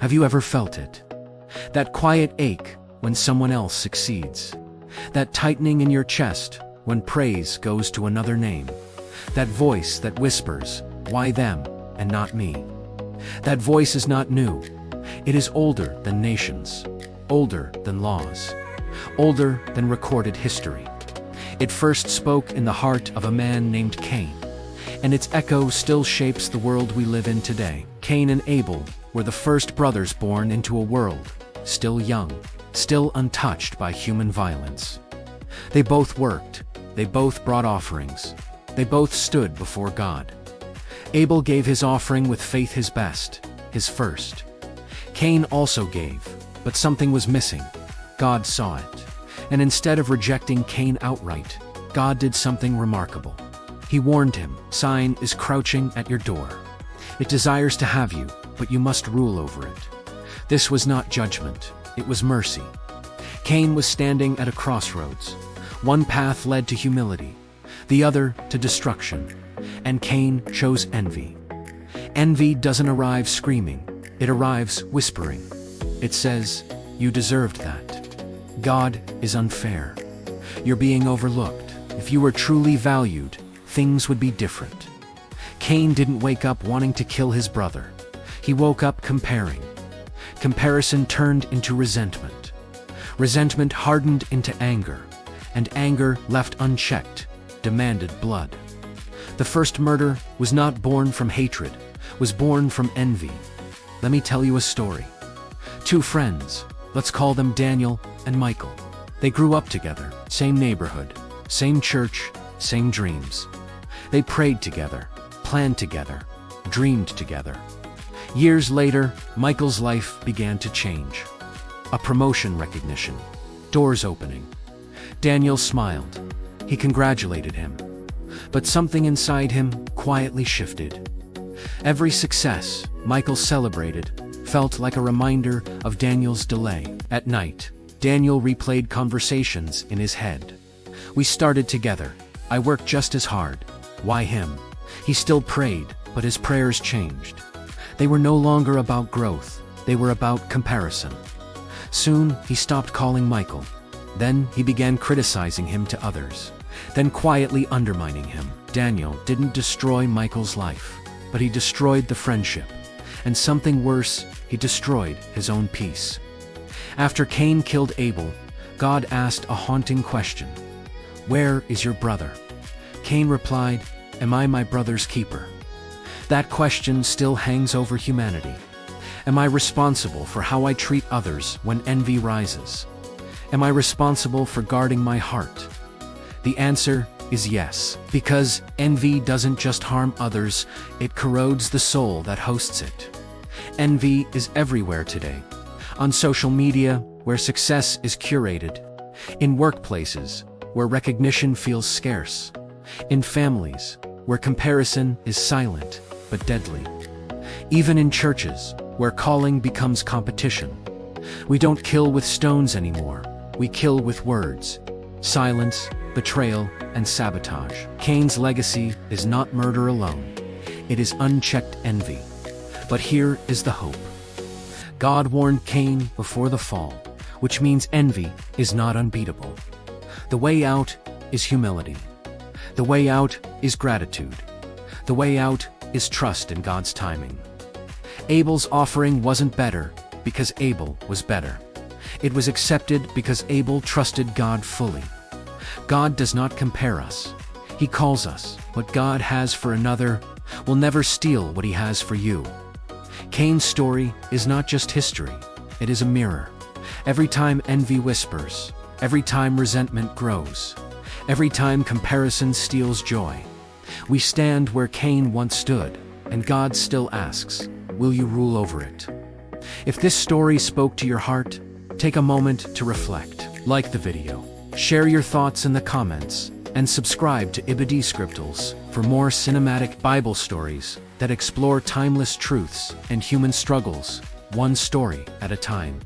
Have you ever felt it? That quiet ache when someone else succeeds. That tightening in your chest when praise goes to another name. That voice that whispers, "Why them and not me?" That voice is not new. It is older than nations, older than laws, older than recorded history. It first spoke in the heart of a man named Cain, and its echo still shapes the world we live in today. Cain and Abel were the first brothers born into a world still young, still untouched by human violence. They both worked, they both brought offerings, they both stood before God. Abel gave his offering with faith, his best, his first. Cain also gave, but something was missing. God saw it, and instead of rejecting Cain outright, God did something remarkable. He warned him, "Sin is crouching at your door. It desires to have you, but you must rule over it." This was not judgment, it was mercy. Cain was standing at a crossroads. One path led to humility, the other to destruction, and Cain chose envy. Envy doesn't arrive screaming, it arrives whispering. It says, "You deserved that. God is unfair. You're being overlooked. If you were truly valued, things would be different." Cain didn't wake up wanting to kill his brother. He woke up comparing. Comparison turned into resentment. Resentment hardened into anger, and anger, left unchecked, demanded blood. The first murder was not born from hatred, was born from envy. Let me tell you a story. Two friends, let's call them Daniel and Michael. They grew up together, same neighborhood, same church, same dreams. They prayed together, planned together, dreamed together. Years later, Michael's life began to change. A promotion recognition, doors opening. Daniel smiled. He congratulated him. But something inside him quietly shifted. Every success Michael celebrated felt like a reminder of Daniel's delay. At night, Daniel replayed conversations in his head. "We started together. I worked just as hard. Why him?" He still prayed, but his prayers changed. They were no longer about growth, they were about comparison. Soon, he stopped calling Michael. Then he began criticizing him to others, then quietly undermining him. Daniel didn't destroy Michael's life, but he destroyed the friendship. And something worse, he destroyed his own peace. After Cain killed Abel, God asked a haunting question. "Where is your brother?" Cain replied, "Am I my brother's keeper?" That question still hangs over humanity. Am I responsible for how I treat others when envy rises? Am I responsible for guarding my heart? The answer is yes, because envy doesn't just harm others, it corrodes the soul that hosts it. Envy is everywhere today. On social media, where success is curated. In workplaces, where recognition feels scarce. In families, where comparison is silent but deadly. Even in churches, where calling becomes competition. We don't kill with stones anymore. We kill with words. Silence, betrayal, and sabotage. Cain's legacy is not murder alone. It is unchecked envy. But here is the hope. God warned Cain before the fall, which means envy is not unbeatable. The way out is humility. The way out is gratitude. The way out is trust in God's timing. Abel's offering wasn't better because Abel was better. It was accepted because Abel trusted God fully. God does not compare us. He calls us. What God has for another will never steal what he has for you. Cain's story is not just history, it is a mirror. Every time envy whispers, every time resentment grows, every time comparison steals joy, we stand where Cain once stood, and God still asks, will you rule over it? If this story spoke to your heart, take a moment to reflect. Like the video, share your thoughts in the comments, and subscribe to Ibidee Scriptales for more cinematic Bible stories that explore timeless truths and human struggles, one story at a time.